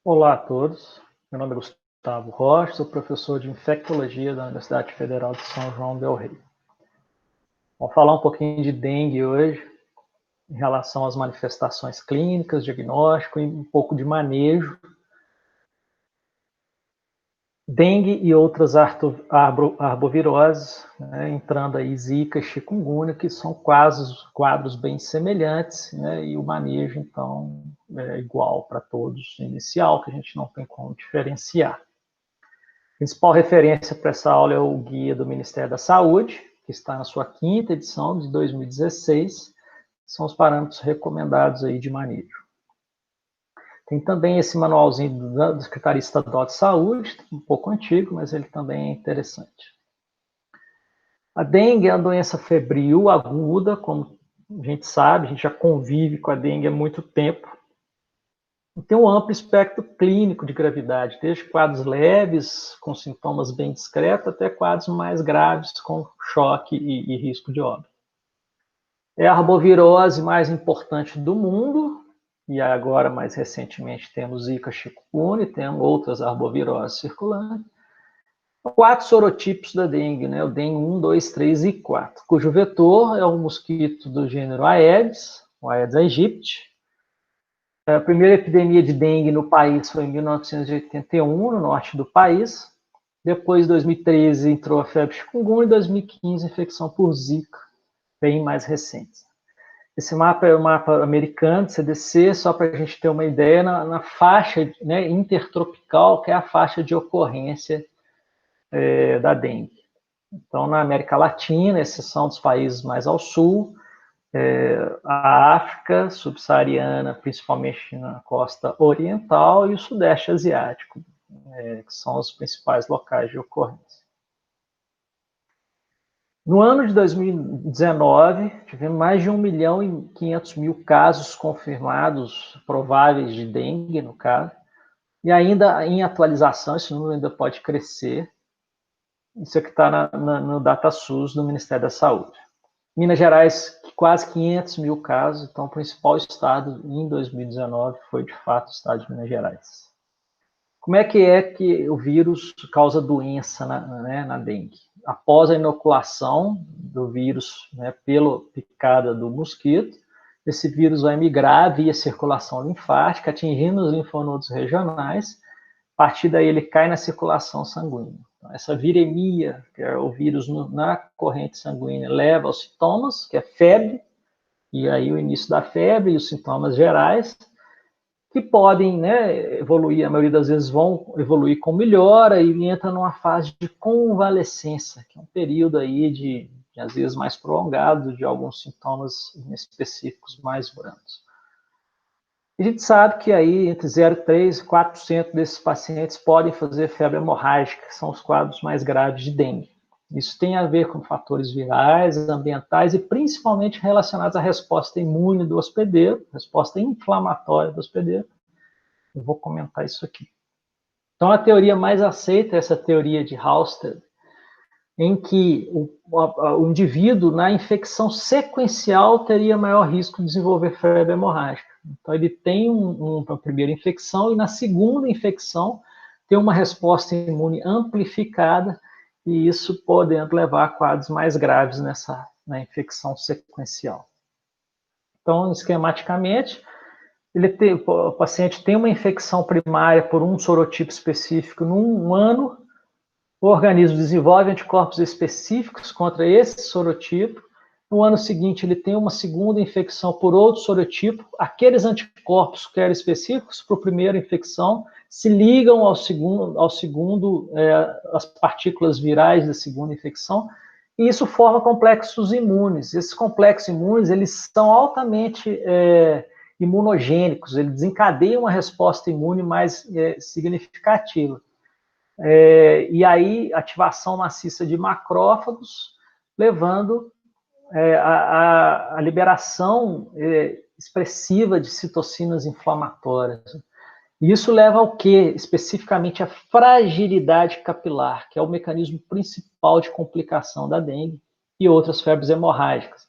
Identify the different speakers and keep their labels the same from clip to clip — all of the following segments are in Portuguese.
Speaker 1: Olá a todos, meu nome é Gustavo Rocha, sou professor de Infectologia da Universidade Federal de São João del Rei. Vamos falar um pouquinho de dengue hoje, em relação às manifestações clínicas, diagnóstico e um pouco de manejo. Dengue e outras arboviroses, né, entrando aí zika, chikungunya, que são quadros bem semelhantes, né, e o manejo, então, é igual para todos, inicial, que a gente não tem como diferenciar. A principal referência para essa aula é o guia do Ministério da Saúde, que está na sua 5ª edição, de 2016. São os parâmetros recomendados aí de manejo. Tem também esse manualzinho da Secretaria Estadual de Saúde, um pouco antigo, mas ele também é interessante. A dengue é uma doença febril aguda, como a gente sabe, a gente já convive com a dengue há muito tempo. Tem um amplo espectro clínico de gravidade, desde quadros leves, com sintomas bem discretos, até quadros mais graves, com choque e risco de óbito. É a arbovirose mais importante do mundo, e agora, mais recentemente, temos Zika, chikungunya, e temos outras arboviroses circulantes. 4 sorotipos da dengue, né? O dengue 1, 2, 3 e 4, cujo vetor é o mosquito do gênero Aedes, o Aedes aegypti. A primeira epidemia de dengue no país foi em 1981, no norte do país. Depois, em 2013, entrou a febre chikungunya, e em 2015, infecção por Zika, bem mais recente. Esse mapa é o mapa americano, CDC, só para a gente ter uma ideia, na faixa, né, intertropical, que é a faixa de ocorrência da dengue. Então, na América Latina, esses são dos países mais ao sul, a África subsaariana, principalmente na costa oriental, e o Sudeste Asiático, que são os principais locais de ocorrência. No ano de 2019, tivemos mais de 1.500.000 casos confirmados, prováveis de dengue, no caso, e ainda em atualização, esse número ainda pode crescer. Isso aqui está no DataSUS do Ministério da Saúde. Minas Gerais, quase 500.000 casos, então o principal estado em 2019 foi, de fato, o estado de Minas Gerais. Como é que o vírus causa doença na dengue? Após a inoculação do vírus, né, pela picada do mosquito, esse vírus vai migrar via circulação linfática, atingindo os linfonodos regionais. A partir daí ele cai na circulação sanguínea. Então, essa viremia, que é o vírus na corrente sanguínea, leva aos sintomas, que é febre, e aí o início da febre e os sintomas gerais, que podem, né, evoluir, a maioria das vezes vão evoluir com melhora e entra numa fase de convalescência, que é um período aí de às vezes mais prolongado, de alguns sintomas específicos mais brandos. A gente sabe que aí entre 0,3% e 4% desses pacientes podem fazer febre hemorrágica, que são os quadros mais graves de dengue. Isso tem a ver com fatores virais, ambientais e principalmente relacionados à resposta imune do hospedeiro, resposta inflamatória do hospedeiro. Eu vou comentar isso aqui. Então, a teoria mais aceita é essa teoria de Halsted, em que o indivíduo, na infecção sequencial, teria maior risco de desenvolver febre hemorrágica. Então, ele tem uma primeira infecção e, na segunda infecção, tem uma resposta imune amplificada, e isso pode levar a quadros mais graves na infecção sequencial. Então, esquematicamente, o paciente tem uma infecção primária por um sorotipo específico num ano, o organismo desenvolve anticorpos específicos contra esse sorotipo. No ano seguinte, ele tem uma segunda infecção por outro sorotipo. Aqueles anticorpos que eram específicos para a primeira infecção se ligam ao segundo as partículas virais da segunda infecção, e isso forma complexos imunes. Esses complexos imunes, eles são altamente imunogênicos, eles desencadeiam uma resposta imune mais significativa. E aí, ativação maciça de macrófagos, levando a liberação expressiva de citocinas inflamatórias. E isso leva ao quê? Especificamente a fragilidade capilar, que é o mecanismo principal de complicação da dengue e outras febres hemorrágicas.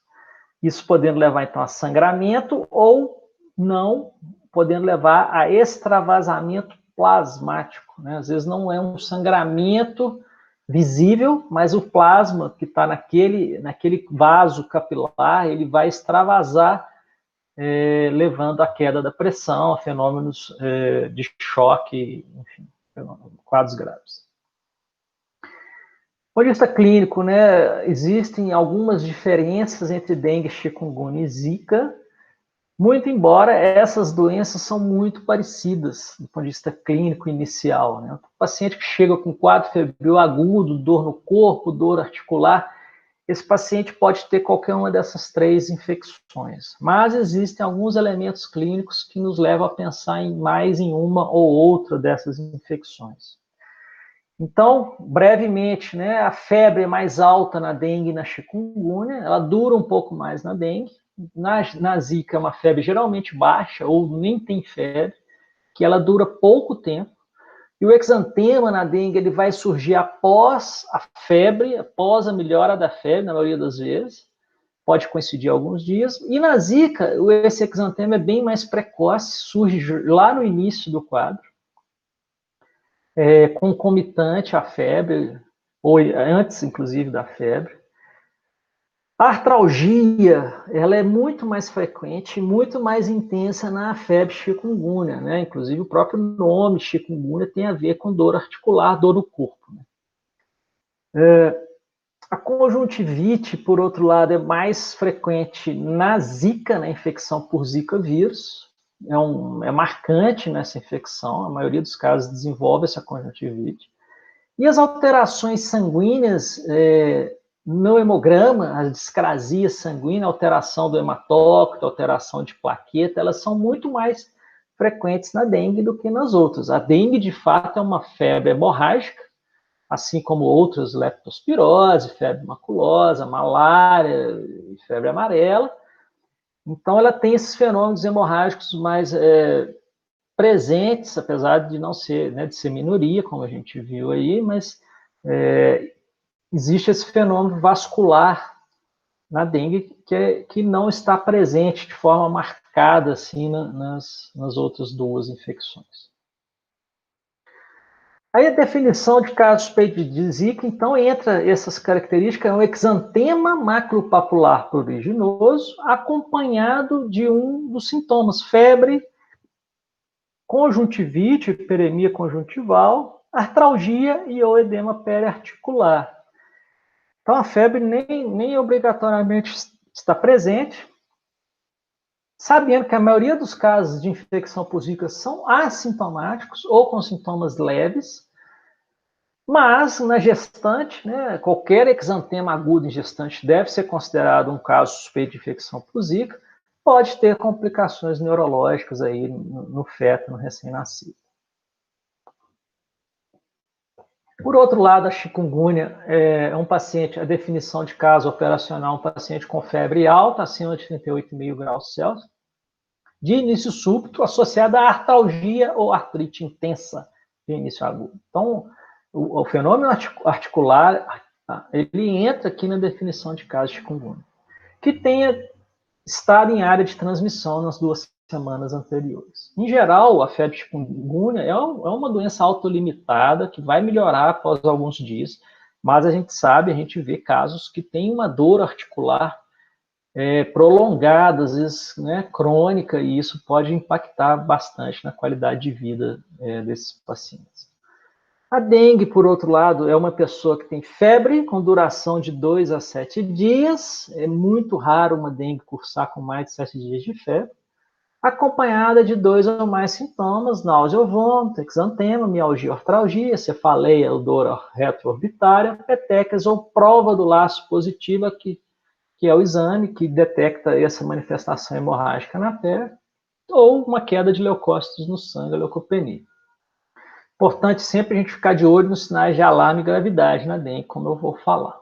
Speaker 1: Isso podendo levar, então, a sangramento ou não, podendo levar a extravasamento plasmático, né? Às vezes não é um sangramento visível, mas o plasma que está naquele vaso capilar, ele vai extravasar, levando à queda da pressão, a fenômenos de choque, enfim, quadros graves. Do ponto de vista clínico, né, existem algumas diferenças entre dengue, chikungunya e zika, muito embora essas doenças são muito parecidas do ponto de vista clínico inicial, né? O paciente que chega com quadro febril agudo, dor no corpo, dor articular, esse paciente pode ter qualquer uma dessas 3 infecções. Mas existem alguns elementos clínicos que nos levam a pensar mais em uma ou outra dessas infecções. Então, brevemente, né, a febre é mais alta na dengue e na chikungunya, ela dura um pouco mais na dengue. Na zika é uma febre geralmente baixa, ou nem tem febre, que ela dura pouco tempo. E o exantema na dengue ele vai surgir após a febre, após a melhora da febre, na maioria das vezes. Pode coincidir alguns dias. E na zika, esse exantema é bem mais precoce, surge lá no início do quadro, concomitante à febre, ou antes, inclusive, da febre. A artralgia, ela é muito mais frequente, muito mais intensa na febre chikungunya, né? Inclusive, o próprio nome chikungunya tem a ver com dor articular, dor no corpo. Né? A conjuntivite, por outro lado, é mais frequente na zika, na infecção por zika vírus. É marcante nessa infecção, a maioria dos casos desenvolve essa conjuntivite. E as alterações sanguíneas no hemograma, a discrasia sanguínea, alteração do hematócrito, alteração de plaqueta, elas são muito mais frequentes na dengue do que nas outras. A dengue, de fato, é uma febre hemorrágica, assim como outras, leptospirose, febre maculosa, malária e febre amarela. Então, ela tem esses fenômenos hemorrágicos mais presentes, apesar de não ser, né, de ser minoria, como a gente viu aí, mas existe esse fenômeno vascular na dengue que não está presente de forma marcada assim nas outras 2 infecções. Aí a definição de caso suspeito de zika, então, entra essas características, é um exantema macropapular pruriginoso, acompanhado de um dos sintomas, febre, conjuntivite, hiperemia conjuntival, artralgia e ou edema periarticular. Então, a febre nem obrigatoriamente está presente, sabendo que a maioria dos casos de infecção por zika são assintomáticos ou com sintomas leves, mas na gestante, né, qualquer exantema agudo em gestante deve ser considerado um caso suspeito de infecção por zika, pode ter complicações neurológicas aí no feto, no recém-nascido. Por outro lado, a chikungunya é um paciente, a definição de caso operacional, um paciente com febre alta, acima de 38,5 graus Celsius, de início súbito, associada à artralgia ou artrite intensa de início agudo. Então, o fenômeno articular, ele entra aqui na definição de caso de chikungunya, que tenha estado em área de transmissão nas 2 semanas anteriores. Em geral, a febre chikungunya é uma doença autolimitada que vai melhorar após alguns dias, mas a gente vê casos que tem uma dor articular prolongada, às vezes, né, crônica, e isso pode impactar bastante na qualidade de vida desses pacientes. A dengue, por outro lado, é uma pessoa que tem febre com duração de 2 a 7 dias. É muito raro uma dengue cursar com mais de 7 dias de febre, acompanhada de 2 ou mais sintomas, náusea ou vômito, exantema, mialgia, artralgia, cefaleia ou dor retroorbitária, petecas ou prova do laço positiva, que é o exame que detecta essa manifestação hemorrágica na pele, ou uma queda de leucócitos no sangue, a leucopenia. Importante sempre a gente ficar de olho nos sinais de alarme e gravidade na dengue, como eu vou falar.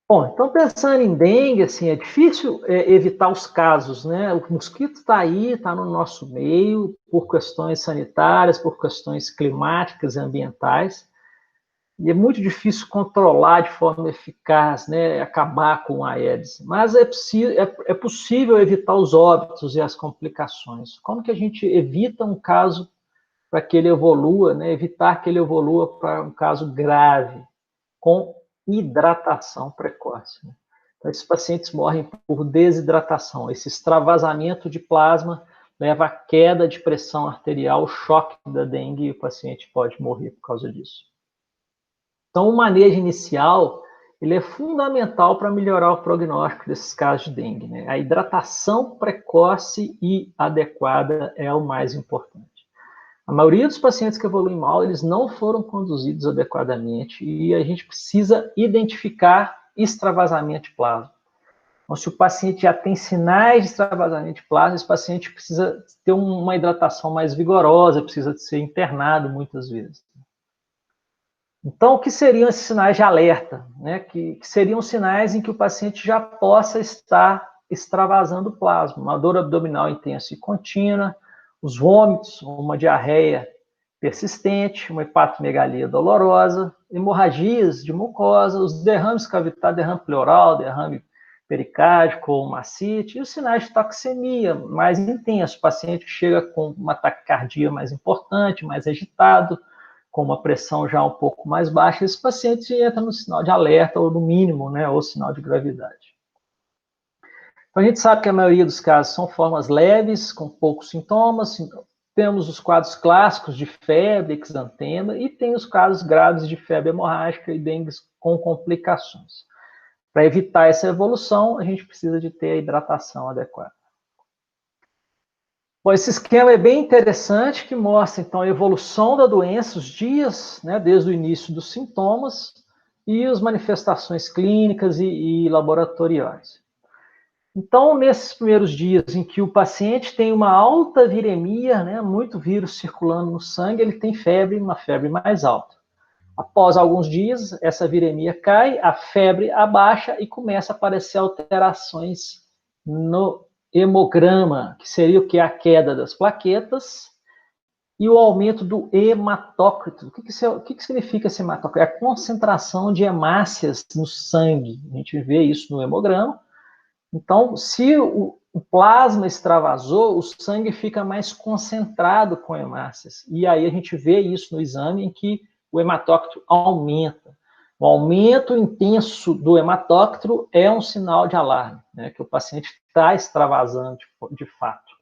Speaker 1: Bom, então pensando em dengue, assim, é difícil evitar os casos, né? O mosquito está aí, está no nosso meio, por questões sanitárias, por questões climáticas e ambientais, e é muito difícil controlar de forma eficaz, né, acabar com a Aedes. Mas é possível evitar os óbitos e as complicações. Como que a gente evita um caso para que ele evolua, né, evitar que ele evolua para um caso grave, com hidratação precoce. Né? Então, esses pacientes morrem por desidratação. Esse extravasamento de plasma leva à queda de pressão arterial, choque da dengue, e o paciente pode morrer por causa disso. Então, o manejo inicial ele é fundamental para melhorar o prognóstico desses casos de dengue. Né? A hidratação precoce e adequada é o mais importante. A maioria dos pacientes que evoluem mal, eles não foram conduzidos adequadamente e a gente precisa identificar extravasamento de plasma. Então, se o paciente já tem sinais de extravasamento de plasma, esse paciente precisa ter uma hidratação mais vigorosa, precisa ser internado muitas vezes. Então, o que seriam esses sinais de alerta? Né? Que seriam sinais em que o paciente já possa estar extravasando plasma, uma dor abdominal intensa e contínua, os vômitos, uma diarreia persistente, uma hepatomegalia dolorosa, hemorragias de mucosa, os derrames cavitários, derrame pleural, derrame pericárdico ou macite, e os sinais de toxemia mais intensos, o paciente chega com uma taquicardia mais importante, mais agitado, com uma pressão já um pouco mais baixa, esse paciente entra no sinal de alerta, ou no mínimo, né, ou sinal de gravidade. Então, a gente sabe que a maioria dos casos são formas leves, com poucos sintomas. Temos os quadros clássicos de febre, exantema, e tem os casos graves de febre hemorrágica e dengue com complicações. Para evitar essa evolução, a gente precisa de ter a hidratação adequada. Bom, esse esquema é bem interessante, que mostra, então, a evolução da doença, os dias, né, desde o início dos sintomas, e as manifestações clínicas e laboratoriais. Então, nesses primeiros dias em que o paciente tem uma alta viremia, né, muito vírus circulando no sangue, ele tem febre, uma febre mais alta. Após alguns dias, essa viremia cai, a febre abaixa e começa a aparecer alterações no hemograma, que seria o que? A queda das plaquetas e o aumento do hematócrito. O que significa esse hematócrito? É a concentração de hemácias no sangue. A gente vê isso no hemograma. Então, se o plasma extravasou, o sangue fica mais concentrado com hemácias. E aí a gente vê isso no exame em que o hematócrito aumenta. O aumento intenso do hematócrito é um sinal de alarme, né, que o paciente está extravasando de fato.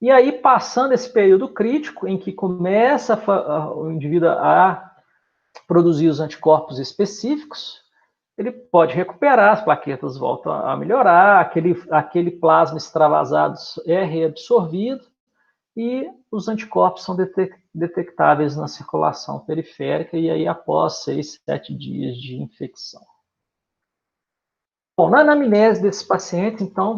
Speaker 1: E aí, passando esse período crítico, em que começa o indivíduo a produzir os anticorpos específicos, ele pode recuperar, as plaquetas voltam a melhorar, aquele plasma extravasado é reabsorvido e os anticorpos são detectáveis na circulação periférica e aí após 6, 7 dias de infecção. Bom, na anamnese desse paciente, então,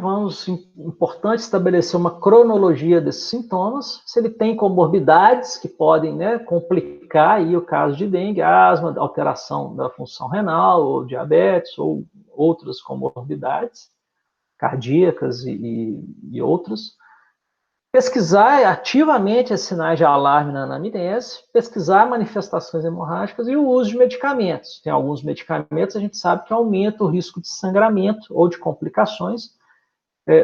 Speaker 1: importante estabelecer uma cronologia desses sintomas, se ele tem comorbidades que podem, né, complicar aí o caso de dengue, asma, alteração da função renal, ou diabetes, ou outras comorbidades cardíacas e outras. Pesquisar ativamente esses sinais de alarme na anamnese, pesquisar manifestações hemorrágicas e o uso de medicamentos. Tem alguns medicamentos, a gente sabe que aumenta o risco de sangramento ou de complicações.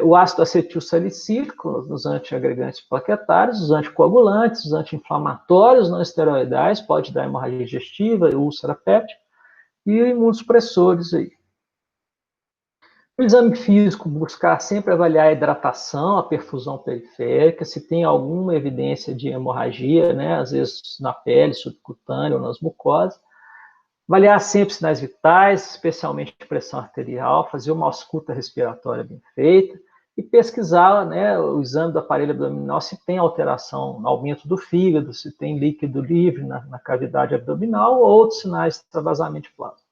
Speaker 1: O ácido acetilsalicílico, os antiagregantes plaquetários, os anticoagulantes, os anti-inflamatórios não esteroidais, pode dar hemorragia digestiva, úlcera péptica, e imunossupressores aí. O exame físico, buscar sempre avaliar a hidratação, a perfusão periférica, se tem alguma evidência de hemorragia, né, às vezes na pele, subcutânea ou nas mucosas. Avaliar sempre sinais vitais, especialmente pressão arterial, fazer uma ausculta respiratória bem feita e pesquisar, né, o exame do aparelho abdominal se tem alteração, aumento do fígado, se tem líquido livre na cavidade abdominal ou outros sinais de extravasamento de plasma.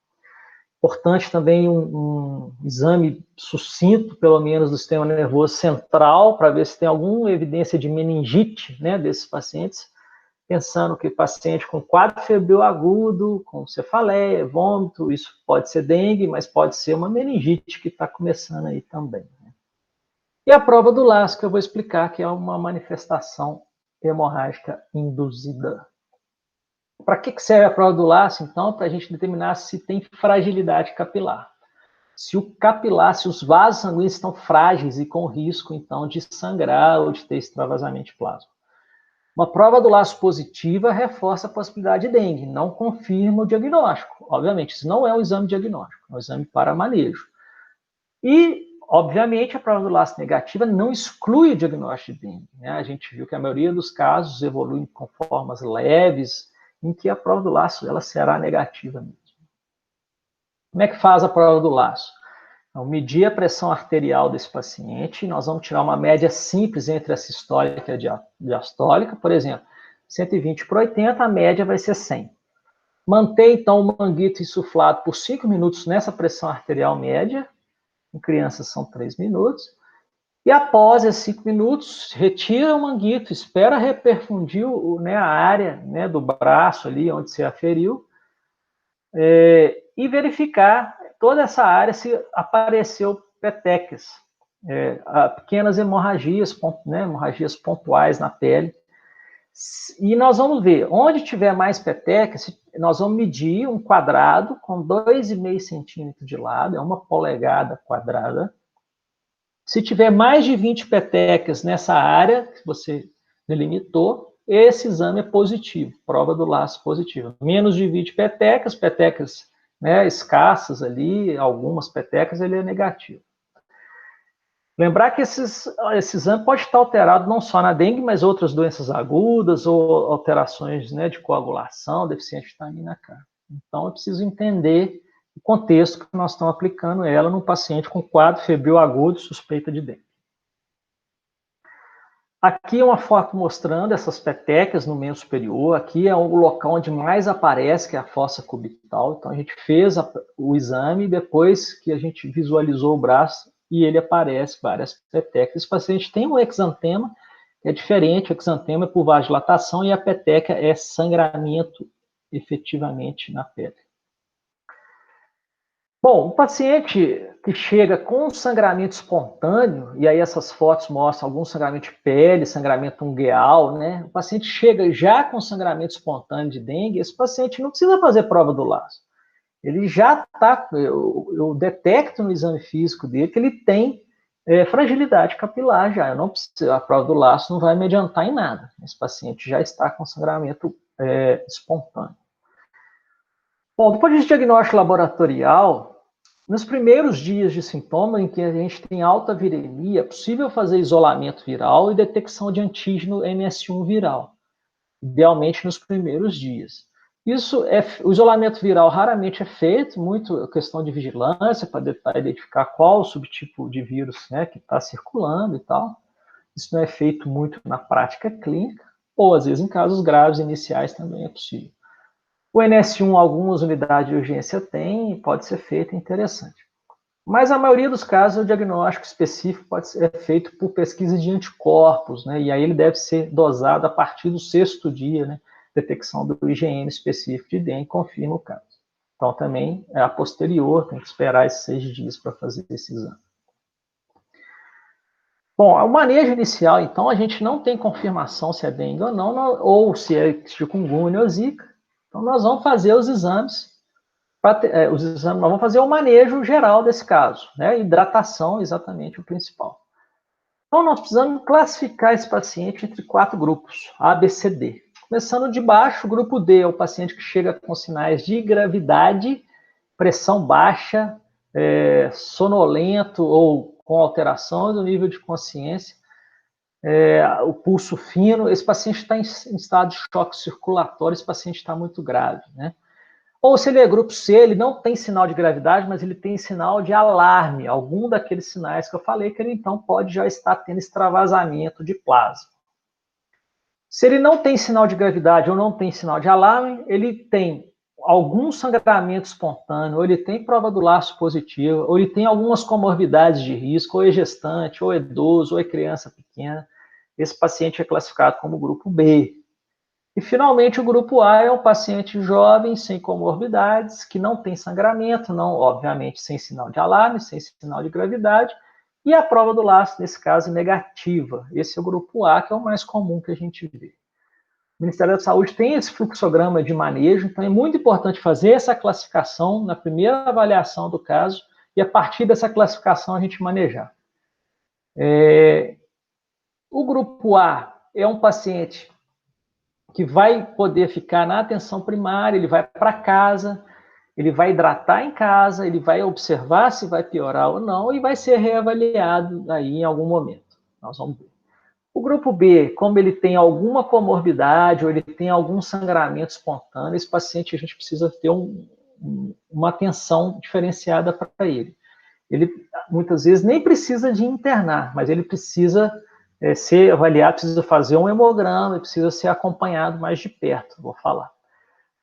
Speaker 1: Importante também um exame sucinto, pelo menos, do sistema nervoso central, para ver se tem alguma evidência de meningite, né, desses pacientes, pensando que paciente com quadro febril agudo, com cefaleia, vômito, isso pode ser dengue, mas pode ser uma meningite que está começando aí também. Né? E a prova do laço, que eu vou explicar, que é uma manifestação hemorrágica induzida. Para que serve a prova do laço, então? Para a gente determinar se tem fragilidade capilar. Se o capilar, se os vasos sanguíneos estão frágeis e com risco, então, de sangrar ou de ter extravasamento de plasma. Uma prova do laço positiva reforça a possibilidade de dengue, não confirma o diagnóstico. Obviamente, isso não é um exame diagnóstico, é um exame para manejo. E, obviamente, a prova do laço negativa não exclui o diagnóstico de dengue, né? A gente viu que a maioria dos casos evoluem com formas leves, em que a prova do laço ela será negativa mesmo. Como é que faz a prova do laço? Então, medir a pressão arterial desse paciente, nós vamos tirar uma média simples entre a sistólica e a diastólica, por exemplo, 120 por 80, a média vai ser 100. Manter, então, o manguito insuflado por 5 minutos nessa pressão arterial média, em crianças são 3 minutos, e após esses 5 minutos, retira o manguito, espera reperfundir a área, né, do braço ali, onde se aferiu, e verificar toda essa área se apareceu petecas, pequenas hemorragias, né, hemorragias pontuais na pele. E nós vamos ver, onde tiver mais petecas, nós vamos medir um quadrado com 2,5 centímetros de lado, é 1 polegada quadrada. Se tiver mais de 20 petecas nessa área que você delimitou, esse exame é positivo, prova do laço positiva. Menos de 20 petecas, né, escassas ali, algumas petecas, ele é negativo. Lembrar que esse exame pode estar alterado não só na dengue, mas outras doenças agudas ou alterações, né, de coagulação, deficiente de vitamina K. Então, é preciso entender o contexto que nós estamos aplicando ela num paciente com quadro febril agudo suspeita de dengue. Aqui é uma foto mostrando essas petecas no membro superior. Aqui é o local onde mais aparece, que é a fossa cubital. Então, a gente fez o exame, depois que a gente visualizou o braço, e ele aparece várias petecas. Esse paciente tem um exantema, que é diferente, o exantema é por vasodilatação, e a peteca é sangramento efetivamente na pele. Bom, o paciente que chega com sangramento espontâneo, e aí essas fotos mostram algum sangramento de pele, sangramento ungueal, né? O paciente chega já com sangramento espontâneo de dengue, esse paciente não precisa fazer prova do laço. Ele já está, eu detecto no exame físico dele que ele tem fragilidade capilar já. Eu não preciso, a prova do laço não vai me adiantar em nada. Esse paciente já está com sangramento espontâneo. Bom, do ponto de vista diagnóstico laboratorial, nos primeiros dias de sintoma em que a gente tem alta viremia, é possível fazer isolamento viral e detecção de antígeno MS1 viral, idealmente nos primeiros dias. O isolamento viral raramente é feito, muito questão de vigilância para identificar qual o subtipo de vírus, né, que está circulando e tal. Isso não é feito muito na prática clínica, ou às vezes em casos graves iniciais também é possível. O NS1, algumas unidades de urgência tem, pode ser feito, é interessante. Mas a maioria dos casos, o diagnóstico específico pode ser feito por pesquisa de anticorpos, né? E aí ele deve ser dosado a partir do 6º dia, né? Detecção do IgM específico de dengue, confirma o caso. Então, também é a posterior, tem que esperar esses 6 dias para fazer esse exame. Bom, o manejo inicial, então, a gente não tem confirmação se é dengue ou não, ou se é chikungunya ou zika. Então, nós vamos fazer os exames, nós vamos fazer o manejo geral desse caso, né? Hidratação, exatamente o principal. Então, nós precisamos classificar esse paciente entre 4 grupos, A, B, C, D. Começando de baixo, o grupo D é o paciente que chega com sinais de gravidade, pressão baixa, sonolento ou com alteração do nível de consciência, o pulso fino. Esse paciente está em estado de choque circulatório, esse paciente está muito grave, né? Ou se ele é grupo C, ele não tem sinal de gravidade, mas ele tem sinal de alarme, algum daqueles sinais que eu falei, que ele então pode já estar tendo extravasamento de plasma. Se ele não tem sinal de gravidade ou não tem sinal de alarme, ele tem algum sangramento espontâneo, ou ele tem prova do laço positiva, ou ele tem algumas comorbidades de risco, ou é gestante, ou é idoso, ou é criança pequena. Esse paciente é classificado como grupo B. E, finalmente, o grupo A é um paciente jovem, sem comorbidades, que não tem sangramento, não, obviamente, sem sinal de alarme, sem sinal de gravidade, e a prova do laço, nesse caso, é negativa. Esse é o grupo A, que é o mais comum que a gente vê. O Ministério da Saúde tem esse fluxograma de manejo, então é muito importante fazer essa classificação na primeira avaliação do caso, e a partir dessa classificação a gente manejar. O grupo A é um paciente que vai poder ficar na atenção primária, ele vai para casa, ele vai hidratar em casa, ele vai observar se vai piorar ou não e vai ser reavaliado aí em algum momento. Nós vamos ver. O grupo B, como ele tem alguma comorbidade ou ele tem algum sangramento espontâneo, esse paciente a gente precisa ter uma atenção diferenciada para ele. Ele muitas vezes nem precisa de internar, mas ele precisa ser avaliado, precisa fazer um hemograma, precisa ser acompanhado mais de perto, vou falar.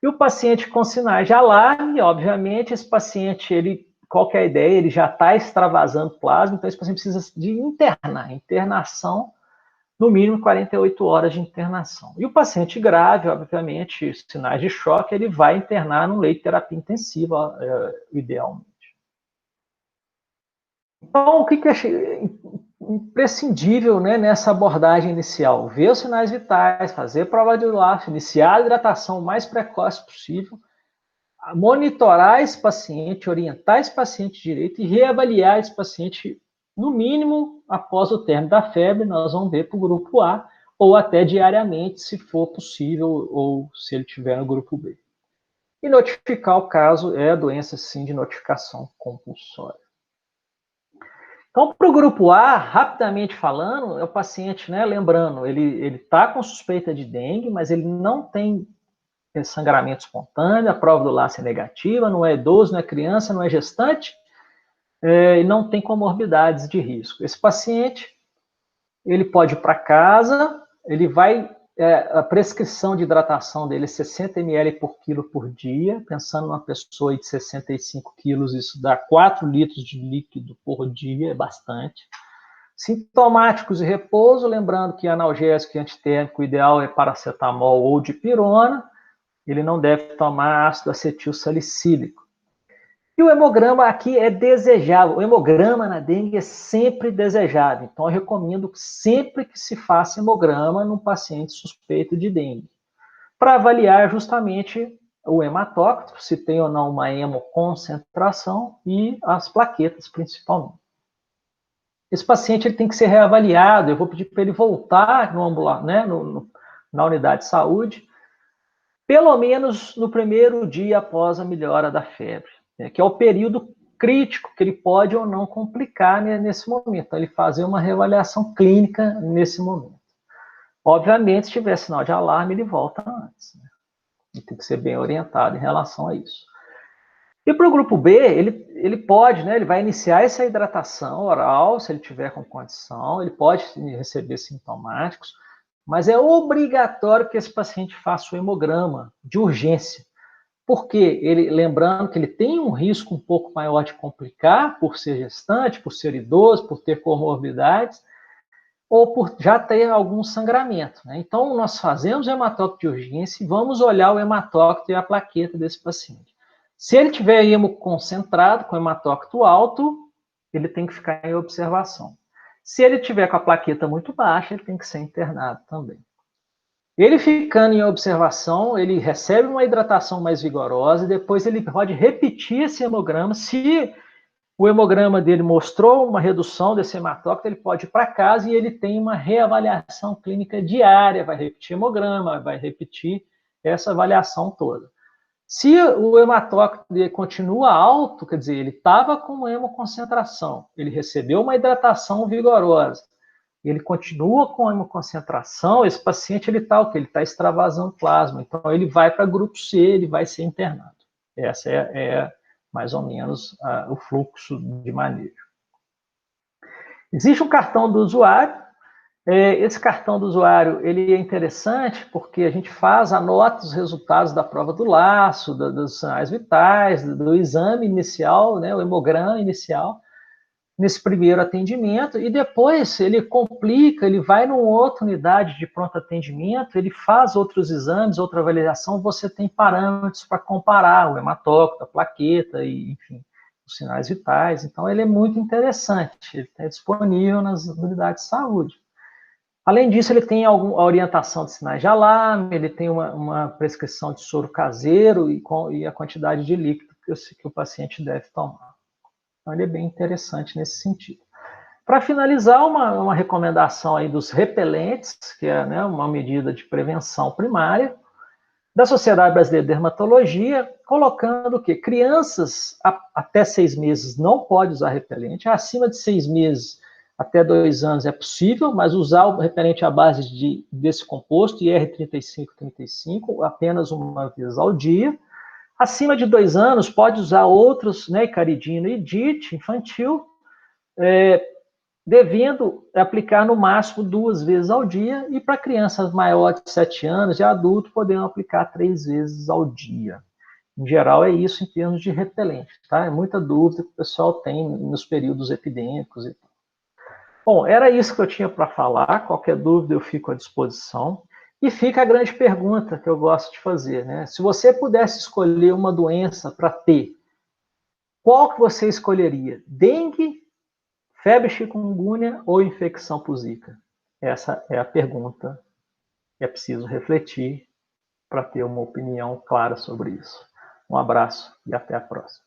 Speaker 1: E o paciente com sinais de alarme, obviamente, esse paciente, qual que é a ideia? Ele já está extravasando plasma, então esse paciente precisa de internação, no mínimo 48 horas de internação. E o paciente grave, obviamente, sinais de choque, ele vai internar num leito de terapia intensiva, idealmente. Então, o que é imprescindível, né, nessa abordagem inicial? Ver os sinais vitais, fazer prova de Laff, iniciar a hidratação o mais precoce possível, monitorar esse paciente, orientar esse paciente direito e reavaliar esse paciente, no mínimo, após o término da febre, nós vamos ver para o grupo A, ou até diariamente, se for possível, ou se ele estiver no grupo B. E notificar o caso é a doença, sim, de notificação compulsória. Então, para o grupo A, rapidamente falando, é o paciente, né, lembrando, ele está com suspeita de dengue, mas ele não tem sangramento espontâneo, a prova do laço é negativa, não é idoso, não é criança, não é gestante, e não tem comorbidades de risco. Esse paciente, ele pode ir para casa, ele vai, a prescrição de hidratação dele é 60 ml por quilo por dia, pensando numa pessoa de 65 quilos, isso dá 4 litros de líquido por dia, é bastante. Sintomáticos e repouso, lembrando que analgésico e antitérmico, o ideal é paracetamol ou dipirona, ele não deve tomar ácido acetil salicílico. E o hemograma aqui é desejável. O hemograma na dengue é sempre desejado. Então, eu recomendo sempre que se faça hemograma num paciente suspeito de dengue, para avaliar justamente o hematócrito, se tem ou não uma hemoconcentração e as plaquetas, principalmente. Esse paciente ele tem que ser reavaliado. Eu vou pedir para ele voltar na unidade de saúde, pelo menos no primeiro dia após a melhora da febre, que é o período crítico que ele pode ou não complicar nesse momento. Então, ele fazer uma reavaliação clínica nesse momento. Obviamente, se tiver sinal de alarme, ele volta antes. Né? Ele tem que ser bem orientado em relação a isso. E para o grupo B, ele pode, né, ele vai iniciar essa hidratação oral, se ele tiver com condição, ele pode receber sintomáticos, mas é obrigatório que esse paciente faça o hemograma de urgência. Porque lembrando que ele tem um risco um pouco maior de complicar por ser gestante, por ser idoso, por ter comorbidades, ou por já ter algum sangramento. Né? Então, nós fazemos o hematócrito de urgência e vamos olhar o hematócrito e a plaqueta desse paciente. Se ele tiver hemo concentrado, com hematócrito alto, ele tem que ficar em observação. Se ele tiver com a plaqueta muito baixa, ele tem que ser internado também. Ele ficando em observação, ele recebe uma hidratação mais vigorosa e depois ele pode repetir esse hemograma. Se o hemograma dele mostrou uma redução desse hematócrito, ele pode ir para casa e ele tem uma reavaliação clínica diária, vai repetir hemograma, vai repetir essa avaliação toda. Se o hematócrito dele continua alto, quer dizer, ele estava com hemoconcentração, ele recebeu uma hidratação vigorosa, ele continua com a hemoconcentração, esse paciente ele está o quê? Ele está extravasando plasma, então ele vai para grupo C, ele vai ser internado. Essa é mais ou menos o fluxo de manejo. Existe um cartão do usuário. Esse cartão do usuário ele é interessante porque a gente anota os resultados da prova do laço, dos sinais vitais, do exame inicial, né, o hemograma inicial, nesse primeiro atendimento, e depois ele complica, ele vai numa outra unidade de pronto atendimento, ele faz outros exames, outra avaliação, você tem parâmetros para comparar o hematócrito, a plaqueta, e, enfim, os sinais vitais. Então, ele é muito interessante, ele está disponível nas unidades de saúde. Além disso, ele tem a orientação de sinais de alarme, ele tem uma prescrição de soro caseiro e a quantidade de líquido que o paciente deve tomar. Então, ele é bem interessante nesse sentido. Para finalizar, uma recomendação aí dos repelentes, que é, né, uma medida de prevenção primária, da Sociedade Brasileira de Dermatologia, colocando o quê? Crianças até 6 meses não pode usar repelente, acima de 6 meses até 2 anos é possível, mas usar o repelente à base desse composto, IR3535, apenas uma vez ao dia. Acima de 2 anos, pode usar outros, né, caridina e DIT infantil, devendo aplicar no máximo 2 vezes ao dia, e para crianças maiores de 7 anos e adulto, podendo aplicar 3 vezes ao dia. Em geral, é isso em termos de repelente, tá? É muita dúvida que o pessoal tem nos períodos epidêmicos e tal. Bom, era isso que eu tinha para falar. Qualquer dúvida eu fico à disposição. E fica a grande pergunta que eu gosto de fazer, né? Se você pudesse escolher uma doença para ter, qual que você escolheria? Dengue, febre chikungunya ou infecção por Zika? Essa é a pergunta. É preciso refletir para ter uma opinião clara sobre isso. Um abraço e até a próxima.